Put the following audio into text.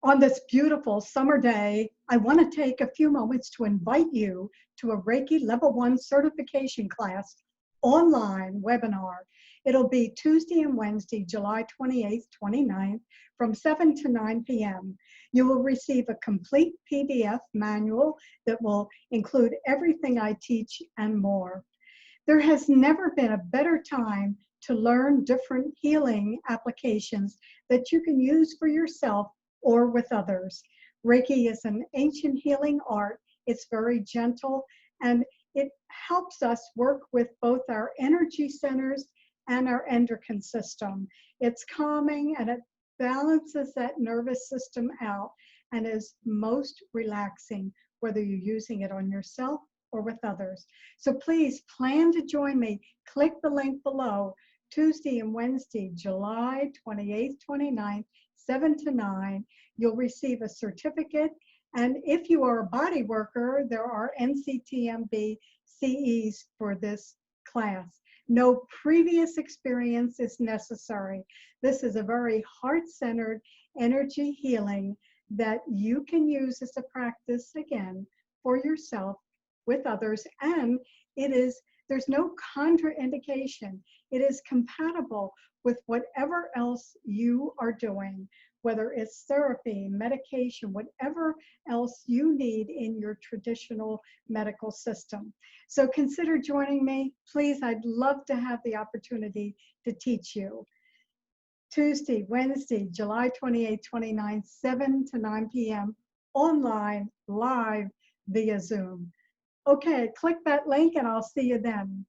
On this beautiful summer day, I want to take a few moments to invite you to a Reiki Level I certification class online webinar. It'll be Tuesday and Wednesday, July 28th, 29th, from 7 to 9 p.m. You will receive a complete PDF manual that will include everything I teach and more. There has never been a better time to learn different healing applications that you can use for yourself or with others. Reiki is an ancient healing art. It's very gentle, and it helps us work with both our energy centers and our endocrine system. It's calming and it balances that nervous system out and is most relaxing, whether you're using it on yourself or with others. So please plan to join me. Click the link below. Tuesday and Wednesday, July 28th, 29th, 7 to 9. You'll receive a certificate. And if you are a body worker, there are NCTMB CEUs for this class. No previous experience is necessary. This is a very heart-centered energy healing that you can use as a practice, again, for yourself, with others, and there's no contraindication. It is compatible with whatever else you are doing, whether it's therapy, medication, whatever else you need in your traditional medical system. So consider joining me. Please, I'd love to have the opportunity to teach you. Tuesday, Wednesday, July 28, 29, 7 to 9 p.m. online, live via Zoom. Okay, click that link and I'll see you then.